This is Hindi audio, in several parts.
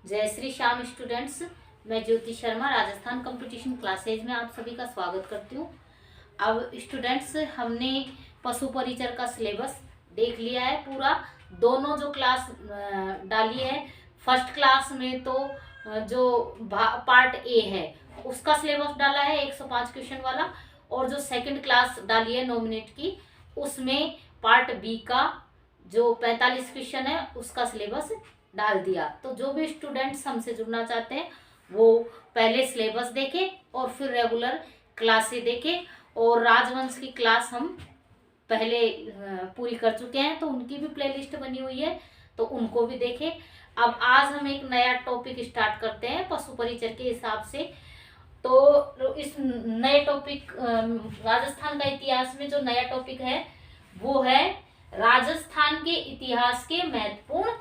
जय श्री श्याम स्टूडेंट्स। मैं ज्योति शर्मा राजस्थान कंपटीशन क्लासेज में आप सभी का स्वागत करती हूँ। अब स्टूडेंट्स, हमने पशु परिचर का सिलेबस देख लिया है पूरा। दोनों जो क्लास डाली है, फर्स्ट क्लास में तो जो पार्ट ए है उसका सिलेबस डाला है 105 क्वेश्चन वाला, और जो सेकंड क्लास डाली है 9 मिनट की, उसमें पार्ट बी का जो 45 क्वेश्चन है उसका सिलेबस डाल दिया। तो जो भी स्टूडेंट्स हमसे जुड़ना चाहते हैं वो पहले सिलेबस देखें और फिर रेगुलर क्लासें देखें। और राजवंश की क्लास हम पहले पूरी कर चुके हैं, तो उनकी भी प्लेलिस्ट बनी हुई है, तो उनको भी देखें। अब आज हम एक नया टॉपिक स्टार्ट करते हैं पशु परिचर के हिसाब से। तो इस नए टॉपिक राजस्थान का इतिहास में जो नया टॉपिक है वो है राजस्थान के इतिहास के महत्वपूर्ण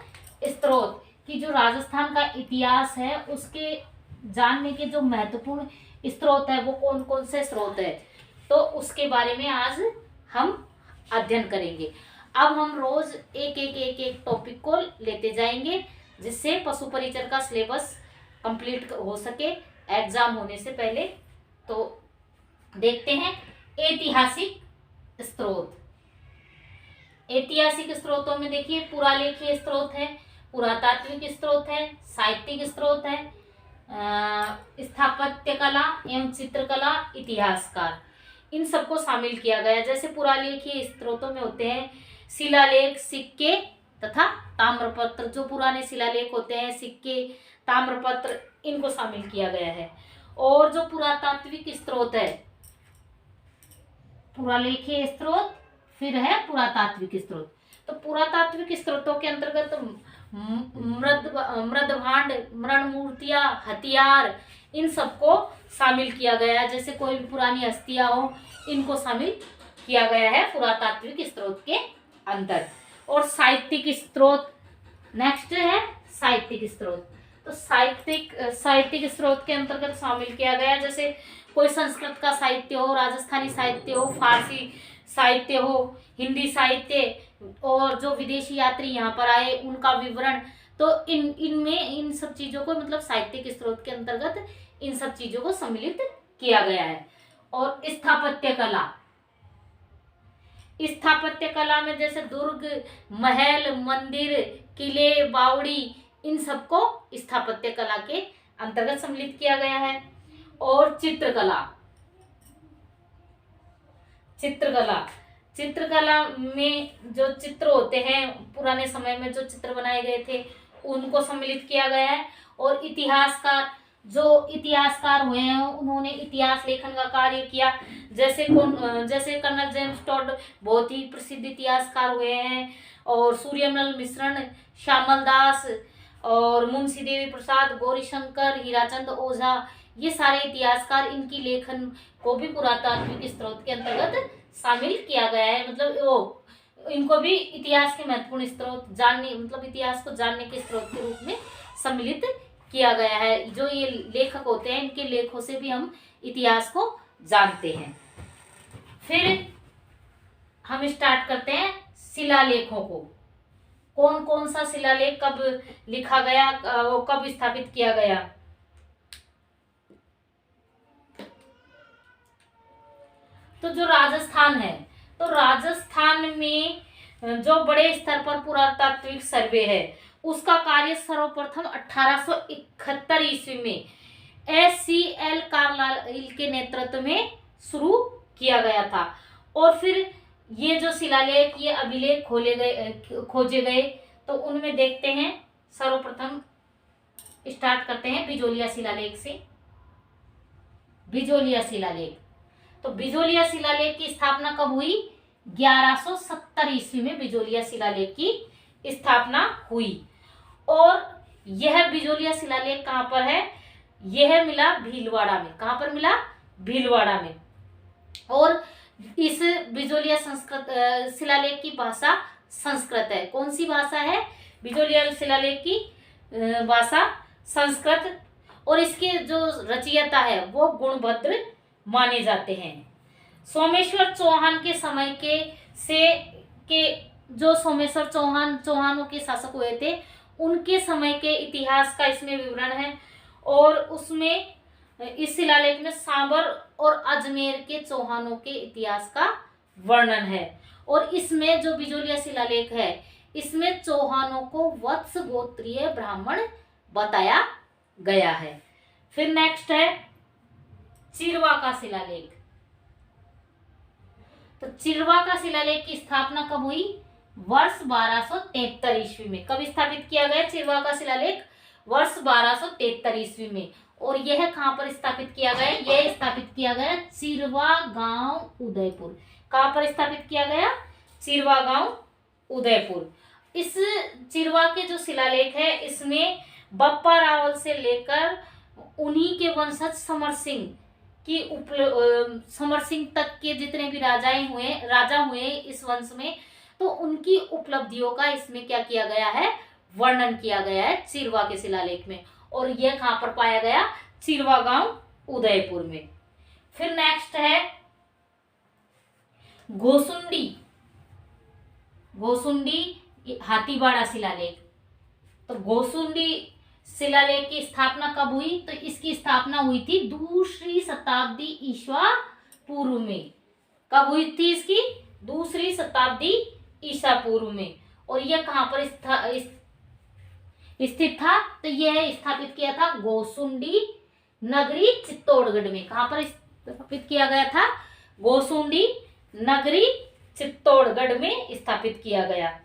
स्रोत। कि जो राजस्थान का इतिहास है उसके जानने के जो महत्वपूर्ण स्रोत है वो कौन कौन से स्रोत है, तो उसके बारे में आज हम अध्ययन करेंगे। अब हम रोज एक टॉपिक को लेते जाएंगे जिससे पशु परिचर का सिलेबस कंप्लीट हो सके एग्जाम होने से पहले। तो देखते हैं ऐतिहासिक स्रोत। ऐतिहासिक स्रोतों में देखिए पुरालेखीय स्रोत है, पुरातात्विक स्रोत है, साहित्यिक स्रोत है, स्थापत्य कला एवं चित्रकला, इतिहासकार, इन सबको शामिल किया गया। जैसे पुरालेखीय स्रोतों में होते हैं शिलालेख, सिक्के तथा ताम्रपत्र। जो पुराने शिलालेख होते हैं, सिक्के, ताम्रपत्र, इनको शामिल किया गया है। और जो पुरातात्विक स्रोत है, पुरालेखीय स्रोत फिर है पुरातात्विक स्रोत। तो पुरातात्विक स्रोतों के अंतर्गत मृदभांड, मृणमूर्तियां, हथियार, इन सबको शामिल किया गया है। जैसे कोई भी पुरानी हस्तियां हो, इनको शामिल किया गया है पुरातात्विक स्रोत के अंदर। और साहित्यिक स्रोत नेक्स्ट है साहित्यिक स्रोत। तो साहित्यिक स्रोत के अंतर्गत शामिल किया गया, जैसे कोई संस्कृत का साहित्य हो, राजस्थानी साहित्य हो, फारसी साहित्य हो, हिंदी साहित्य, और जो विदेशी यात्री यहाँ पर आए उनका विवरण। तो इन सब चीजों को मतलब साहित्यिक स्रोत के अंतर्गत इन सब चीजों को सम्मिलित किया गया है। और स्थापत्य कला में जैसे दुर्ग, महल, मंदिर, किले, बावड़ी, इन सबको स्थापत्य कला के अंतर्गत सम्मिलित किया गया है। और चित्रकला में जो चित्र होते हैं, पुराने समय में जो चित्र बनाए गए थे उनको सम्मिलित किया गया है। और जो इतिहासकार हुए हैं उन्होंने इतिहास लेखन का कार्य किया। जैसे कर्नल जेम्स टॉड बहुत ही प्रसिद्ध इतिहासकार हुए हैं, और सूर्यमल मिश्रण, श्यामल दास, और मुंशी देवी प्रसाद, गौरीशंकर, हीराचंद ओझा, ये सारे इतिहासकार, इनकी लेखन को भी पुरातात्विक स्रोत के अंतर्गत शामिल किया गया है। मतलब इनको भी इतिहास के महत्वपूर्ण स्रोत जानने, मतलब इतिहास को जानने के स्रोत के रूप में सम्मिलित किया गया है। जो ये लेखक होते हैं, इनके लेखों से भी हम इतिहास को जानते हैं। फिर हम स्टार्ट करते हैं शिलालेखों को। कौन कौन सा शिलालेख कब लिखा गया, वो कब स्थापित किया गया। तो जो राजस्थान है, तो राजस्थान में जो बड़े स्तर पर पुरातात्विक सर्वे है उसका कार्य सर्वप्रथम 1871 ईस्वी में SCL कार्लाइल के नेतृत्व में शुरू किया गया था। और फिर ये जो शिलालेख, ये अभिलेख खोजे गए, तो उनमें देखते हैं। सर्वप्रथम स्टार्ट करते हैं बिजोलिया शिलालेख से। बिजोलिया शिलालेख, तो बिजोलिया शिलालेख की स्थापना कब हुई? 1170 ईस्वी में बिजोलिया शिलालेख की स्थापना हुई। और यह बिजोलिया शिलालेख कहाँ पर है? यह मिला भीलवाड़ा में। कहाँ पर मिला? भीलवाड़ा में। और इस बिजोलिया शिलालेख की भाषा संस्कृत है। कौन सी भाषा है? बिजोलिया शिलालेख की भाषा संस्कृत। और इसके जो रचयिता है वो गुणभद्र माने जाते हैं। सोमेश्वर चौहान के समय के जो सोमेश्वर चौहानों के शासक हुए थे, उनके समय के इतिहास का इसमें विवरण है। और उसमें इस शिलालेख में सांबर और अजमेर के चौहानों के इतिहास का वर्णन है। और इसमें जो बिजोलिया शिलालेख है इसमें चौहानों को वत्स गोत्रीय ब्राह्मण बताया गया है। फिर नेक्स्ट है चिरवा का शिलालेख। तो चिरवा का शिलालेख की स्थापना कब हुई? वर्ष 1273 ईस्वी में। कब स्थापित किया गया चिरवा का शिलालेख? वर्ष 1273 ईस्वी में। और यह कहां पर स्थापित किया गया? यह स्थापित किया गया चिरवा गांव उदयपुर। कहां पर स्थापित किया गया? चिरवा गांव उदयपुर। इस चिरवा के जो शिलालेख है इसमें बप्पा रावल से लेकर उन्हीं के वंशज समर सिंह तक के जितने भी राजा हुए इस वंश में, तो उनकी उपलब्धियों का इसमें क्या किया गया है? वर्णन किया गया है चिरवा के शिलालेख में। और यह कहां पर पाया गया? चिरवा गांव उदयपुर में। फिर नेक्स्ट है घोसुंडी हाथीवाड़ा शिलालेख। तो घोसुंडी शिलालेख की स्थापना कब हुई? तो इसकी स्थापना हुई थी 2री शताब्दी ईसा पूर्व में। कब हुई थी इसकी? 2री शताब्दी ईसा पूर्व में। और यह कहां पर स्थित था? तो यह स्थापित किया था घोसुंडी नगरी चित्तौड़गढ़ में। कहां पर स्थापित किया गया था? घोसुंडी नगरी चित्तौड़गढ़ में स्थापित किया गया।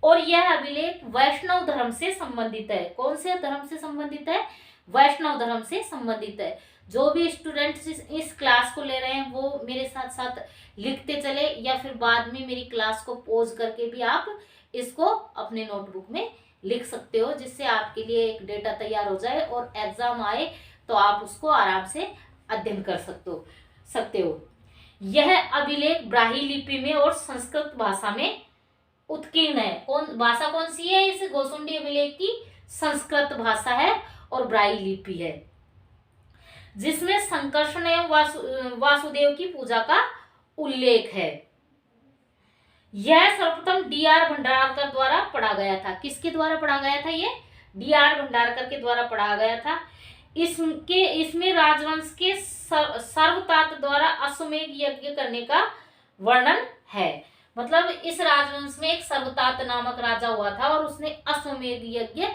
और यह अभिलेख वैष्णव धर्म से संबंधित है। कौन से धर्म से संबंधित है? वैष्णव धर्म से संबंधित है। जो भी स्टूडेंट्स इस क्लास को ले रहे हैं वो मेरे साथ साथ लिखते चले, या फिर बाद में मेरी क्लास को पॉज करके भी आप इसको अपने नोटबुक में लिख सकते हो, जिससे आपके लिए एक डेटा तैयार हो जाए और एग्जाम आए तो आप उसको आराम से अध्ययन कर सकते हो। यह अभिलेख ब्राह्मी लिपि में और संस्कृत भाषा में उत्कीर्ण है। भाषा कौन सी है इस घोसुंडी अभिलेख की? संस्कृत भाषा है और ब्राह्मी लिपि है, जिसमें संकर्षण एवं वासुदेव की पूजा का उल्लेख है। यह सर्वप्रथम D.R. भंडारकर द्वारा पढ़ा गया था। किसके द्वारा पढ़ा गया था? ये D.R. भंडारकर के द्वारा पढ़ा गया था। इसमें राजवंश के सर्वतात द्वारा अश्वमेध यज्ञ करने का वर्णन है। मतलब इस राजवंश में एक सर्वतात नामक राजा हुआ था और उसने अश्वमेध यज्ञ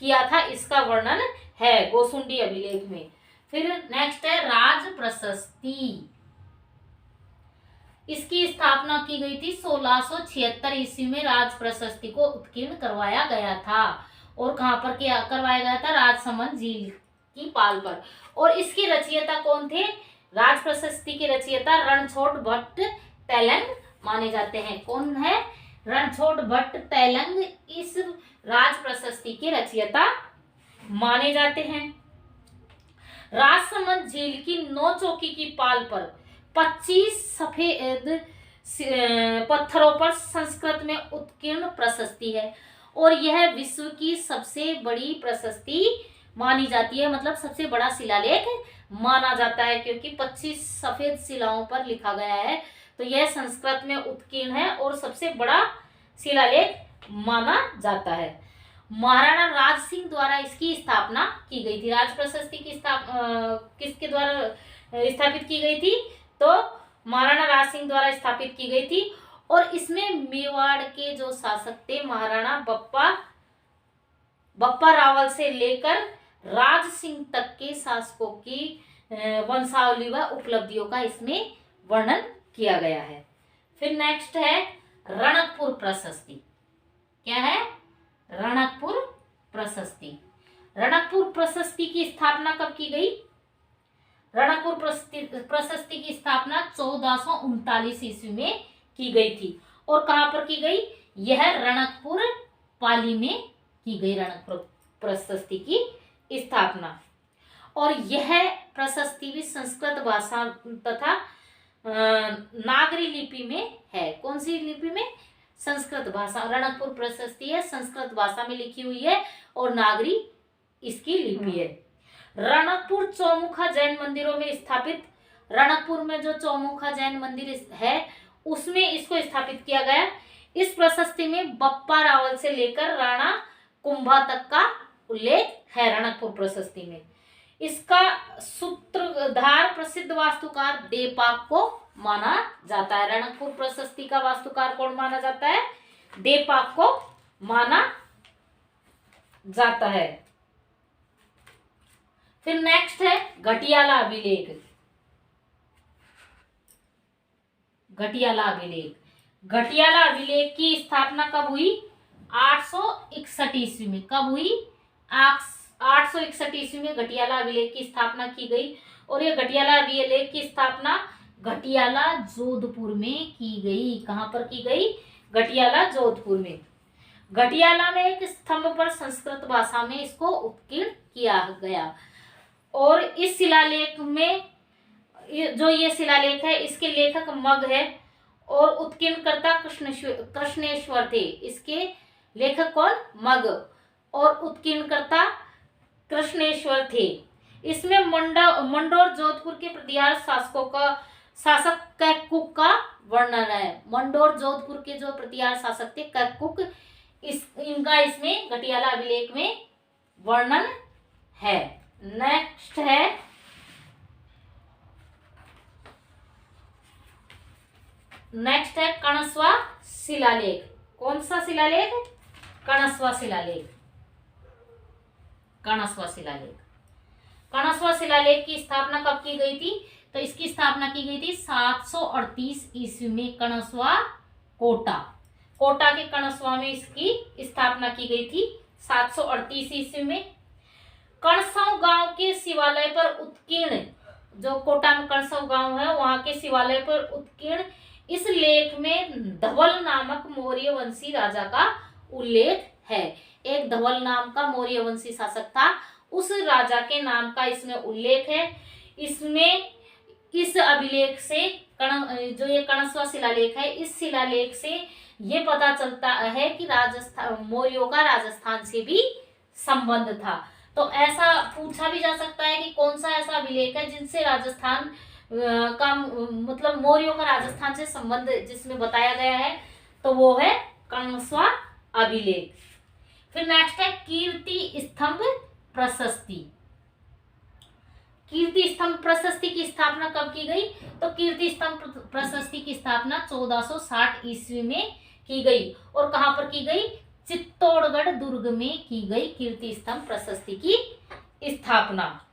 किया था, इसका वर्णन है घोसुंडी अभिलेख में। फिर नेक्स्ट है राज प्रशस्ति। इसकी स्थापना की गई थी 1676 ईस्वी में। राज प्रशस्ति को उत्कीर्ण करवाया गया था। और कहां पर करवाया गया था? राजसमंद झील की पाल पर। और इसके रचयिता कौन थे? राज प्रशस्ति के रचयिता रणछोड़ भट्ट तैलंग माने जाते हैं। कौन है? रणछोड़ भट्ट तैलंग इस राज प्रशस्ति के रचयिता माने जाते हैं। राजसमंद झील की 9 चौकी की पाल पर 25 सफेद पत्थरों पर संस्कृत में उत्कीर्ण प्रशस्ति है। और यह विश्व की सबसे बड़ी प्रशस्ति मानी जाती है, मतलब सबसे बड़ा शिलालेख माना जाता है, क्योंकि 25 सफेद शिलाओं पर लिखा गया है। तो यह संस्कृत में उत्कीर्ण है और सबसे बड़ा शिलालेख माना जाता है। महाराणा राज सिंह द्वारा इसकी स्थापना की गई थी। राज प्रशस्ति की किसके द्वारा स्थापित की गई थी? तो महाराणा राज सिंह द्वारा स्थापित की गई थी। और इसमें मेवाड़ के जो शासक थे महाराणा बप्पा रावल से लेकर राज सिंह तक के शासकों की वंशावली व उपलब्धियों का इसमें वर्णन किया गया है। फिर नेक्स्ट है रणकपुर प्रशस्ति। क्या है? रणकपुर प्रशस्ति। रणकपुर प्रशस्ति की स्थापना कब की गई? रणकपुर प्रशस्ति की स्थापना 1439 ईस्वी में की गई थी। और कहां पर की गई? यह रणकपुर पाली में की गई रणकपुर प्रशस्ति की स्थापना। और यह प्रशस्ति भी संस्कृत भाषा तथा नागरी लिपि में है। कौन सी लिपि में? संस्कृत भाषा। रणकपुर प्रशस्ति है, संस्कृत भाषा में लिखी हुई है और नागरी इसकी लिपि है। रणकपुर चौमुखा जैन मंदिरों में स्थापित, रणकपुर में जो चौमुखा जैन मंदिर है उसमें इसको स्थापित किया गया। इस प्रशस्ति में बप्पा रावल से लेकर राणा कुंभा तक का उल्लेख है रणकपुर प्रशस्ति में। इसका सूत्रधार प्रसिद्ध वास्तुकार देपाक को माना जाता है। रणकपुर प्रशस्ति का वास्तुकार कौन माना जाता है? देपाक को माना जाता है। फिर नेक्स्ट है घटियाला अभिलेख। घटियाला अभिलेख। घटियाला अभिलेख की स्थापना कब हुई? 861 ईस्वी में। कब हुई? 861 ईस्वी में घटियाला अभिलेख की स्थापना की गई। और ये घटियाला अभिलेख की स्थापना घटियाला जोधपुर में की गई। कहां पर की गई? घटियाला जोधपुर में। घटियाला में एक स्तंभ पर संस्कृत भाषा में इसको उत्कीर्ण किया गया। और इस शिलालेख में जो ये शिलालेख है इसके लेखक मग है और उत्कीर्णकर्ता कृष्णेश्वर थे। इसके लेखक कौन? मग और उत्कीर्णकर्ता कृष्णेश्वर थे। इसमें मंडोर जोधपुर के प्रतिहार शासक कैकुक का वर्णन है। मंडोर जोधपुर के जो प्रतिहार शासक थे कैकुक, इनका इसमें घटियाला अभिलेख में वर्णन है। नेक्स्ट है कणस्वा शिलालेख। कौन सा शिलालेख? कणस्वा शिलालेख। कणस्वा शिलालेख। कणस्वा शिलालेख की स्थापना कब की गई थी? तो इसकी स्थापना की गई थी 738 ईस्वी में। कणस्वा कोटा के कणस्वा में इसकी स्थापना की गई थी 738 ईस्वी में। कणसव गांव के शिवालय पर उत्कीर्ण, जो कोटा में कणसव गांव है वहां के शिवालय पर उत्कीर्ण इस लेख में धवल नामक मौर्य वंशी राजा का उल्लेख है। एक धवल नाम का मौर्य वंशी शासक था, उस राजा के नाम का इसमें उल्लेख है। इसमें इस अभिलेख से जो ये कणस्वा शिलालेख है, इस शिलालेख से ये पता चलता है कि राजस्थान, मौर्यों का राजस्थान से भी संबंध था। तो ऐसा पूछा भी जा सकता है कि कौन सा ऐसा अभिलेख है जिनसे राजस्थान का मतलब मौर्यों का राजस्थान से संबंध जिसमें बताया गया है, तो वो है कणस्वा अभिलेख। फिर नेक्स्ट है कीर्ति स्तंभ प्रशस्ति। कीर्ति स्तंभ प्रशस्ति की स्थापना कब की गई? तो कीर्ति स्तंभ प्रशस्ति की स्थापना 1460 ईस्वी में की गई। और कहां पर की गई? चित्तौड़गढ़ दुर्ग में की गई कीर्ति स्तंभ प्रशस्ति की स्थापना।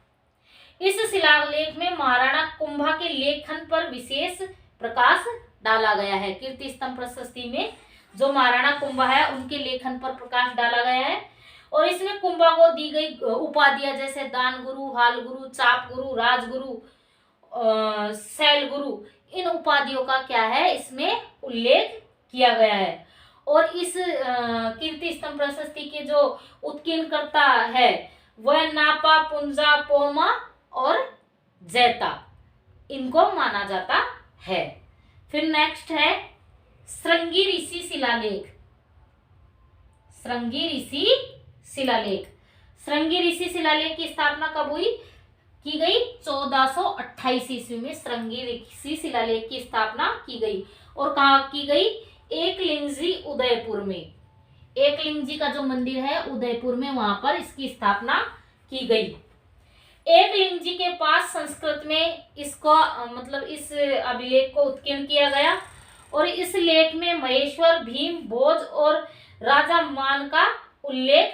इस शिलालेख में महाराणा कुंभा के लेखन पर विशेष प्रकाश डाला गया है। कीर्ति स्तंभ प्रशस्ति में जो महाराणा कुंभा है उनके लेखन पर प्रकाश डाला गया है। और इसमें कुंभा को दी गई उपाधियां जैसे दान गुरु, हाल गुरु, चाप गुरु, राजगुरु, शैल गुरु, इन उपाधियों का क्या है इसमें उल्लेख किया गया है। और इस कीर्ति स्तंभ प्रशस्ति के जो उत्कीर्णकर्ता है वह नापा, पुंजा, पोमा और जैता, इनको माना जाता है। फिर नेक्स्ट है श्रृंगी ऋषि शिलालेख। श्रृंगी ऋषि शिलालेख। श्रृंगी ऋषि शिलालेख की स्थापना कब हुई? की गई 1428 ईस्वी में श्रृंगी ऋषि शिलालेख की स्थापना की गई। और कहाँ की गई? एकलिंगजी उदयपुर में। एकलिंगजी का जो मंदिर है उदयपुर में, वहां पर इसकी स्थापना की गई। एकलिंगजी के पास संस्कृत में इसको मतलब इस अभिलेख को उत्कीर्ण किया गया। और इस लेख में महेश्वर, भीम, भोज और राजा मान का उल्लेख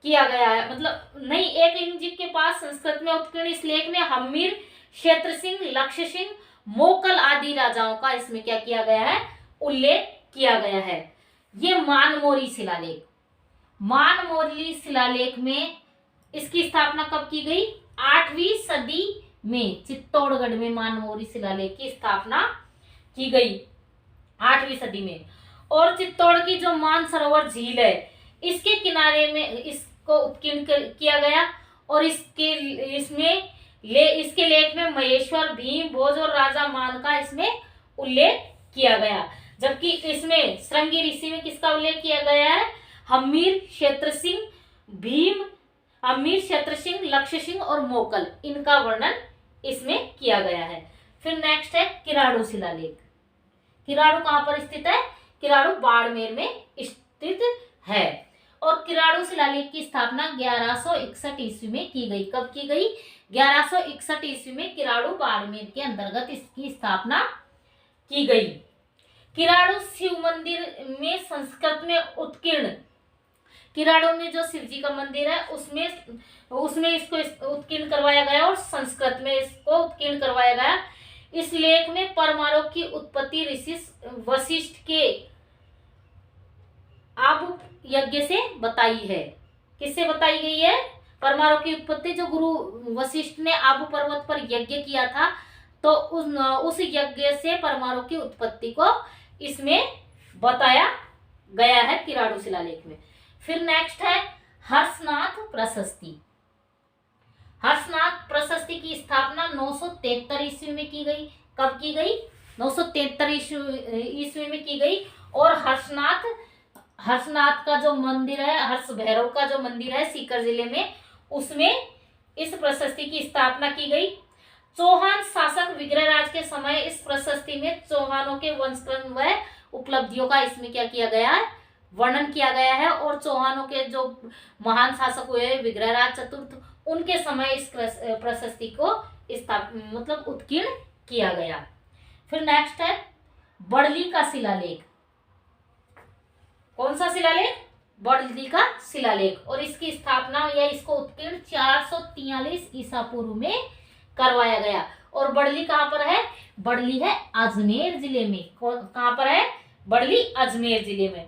किया गया है। मतलब नहीं, एकलिंगजी के पास संस्कृत में उत्कीर्ण इस लेख में हम्मीर, क्षेत्र सिंह, लक्ष्य सिंह, मोकल आदि राजाओं का इसमें क्या किया गया है? उल्लेख किया गया है। ये मानमोरी शिलालेख। मानमोरी शिलालेख में इसकी स्थापना कब की गई? 8वीं सदी में चित्तौड़गढ़ में मानमोरी शिलालेख की स्थापना की गई 8वीं सदी में। और चित्तौड़ की जो मानसरोवर झील है इसके किनारे में इसको उत्कीर्ण किया गया। और इसके लेख में महेश्वर, भीम, भोज और राजा मान का इसमें उल्लेख किया गया। जबकि इसमें श्रृंगी ऋषि में किसका उल्लेख किया गया है? हम्मीर, क्षेत्र सिंह, भीम, हम्मीर, क्षेत्र सिंह, लक्ष्य सिंह और मोकल, इनका वर्णन इसमें किया गया है। फिर नेक्स्ट है किराड़ू शिलालेख। किराड़ू कहां पर स्थित है? किराड़ू बाड़मेर में स्थित है। और किराड़ू शिलालेख की स्थापना 1161 ईस्वी में की गई। कब की गई? 1161 ईस्वी में किराड़ू बाड़मेर के अंतर्गत इसकी स्थापना की गई। किराड़ू शिव मंदिर में संस्कृत में उत्कीर्ण, किराड़ू में जो शिव जी का मंदिर है उसमें इसको उत्कीर्ण करवाया गया और संस्कृत में इसको उत्कीर्ण करवाया गया। इस लेख में परमाणु की उत्पत्ति ऋषि वशिष्ठ के आबू यज्ञ से बताई है। किससे बताई गई है? परमाणु की उत्पत्ति जो गुरु वशिष्ठ ने आबू पर्वत पर यज्ञ किया था, तो उस यज्ञ से परमाणु की उत्पत्ति को इसमें बताया गया है किराड़ू शिलालेख में। फिर नेक्स्ट है हर्षनाथ प्रशस्ति। हर्षनाथ प्रशस्ति की स्थापना 973 ईस्वी में की गई। कब की गई? 973 ईस्वी में की गई। और हर्षनाथ का जो मंदिर है, हर्ष भैरव का जो मंदिर है सीकर जिले में, उसमें इस प्रशस्ति की स्थापना की गई। चौहान शासक विग्रहराज के समय इस प्रशस्ति में चौहानों के वंशक्रम व उपलब्धियों का इसमें क्या किया गया है? वर्णन किया गया है। और चौहानों के जो महान शासक हुए विग्रहराज चतुर्थ, उनके समय इस प्रशस्ति को मतलब उत्कीर्ण किया गया। फिर नेक्स्ट है बड़ली का शिलालेख। कौन सा शिलालेख? बड़ली का शिलालेख। और इसकी स्थापना या इसको उत्कीर्ण 443 ईसा पूर्व में करवाया गया। और बड़ली कहाँ पर है? बड़ली है अजमेर जिले में। कहाँ पर है? बड़ली अजमेर जिले में।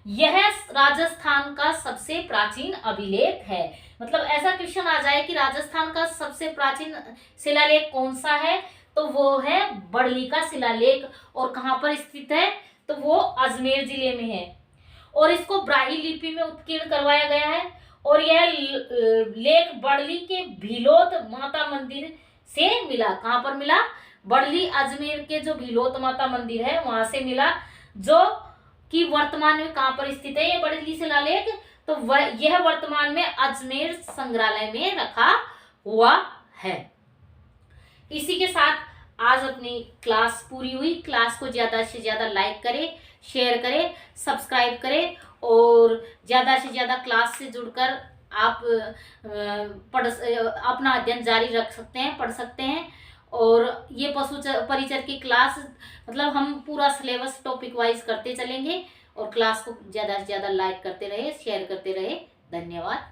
यह राजस्थान का सबसे प्राचीन अभिलेख है। मतलब ऐसा क्वेश्चन आ जाए कि राजस्थान का सबसे प्राचीन शिलालेख कौन सा है, तो वो है बड़ली का शिलालेख। और कहाँ पर स्थित है? तो वो अजमेर जिले में है। और इसको ब्राह्मी लिपि में उत्कीर्ण करवाया गया है। और यह लेख बड़ली के भीलोत माता मंदिर से मिला। कहाँ पर मिला? बड़ली अजमेर के जो भीलोत माता मंदिर है वहां से मिला, जो कि वर्तमान में कहाँ पर स्थित है ये बड़ली शिलालेख? तो यह वर्तमान में अजमेर संग्रहालय में रखा हुआ है। इसी के साथ आज अपनी क्लास पूरी हुई। क्लास को ज्यादा से ज्यादा लाइक करें, शेयर करें, सब्सक्राइब करें और ज्यादा से ज्यादा क्लास से जुड़कर आप अपना अध्ययन जारी रख सकते हैं, पढ़ सकते हैं। और ये पशु परिचर की क्लास मतलब हम पूरा सिलेबस टॉपिक वाइज करते चलेंगे। और क्लास को ज़्यादा से ज़्यादा लाइक करते रहे, शेयर करते रहे। धन्यवाद।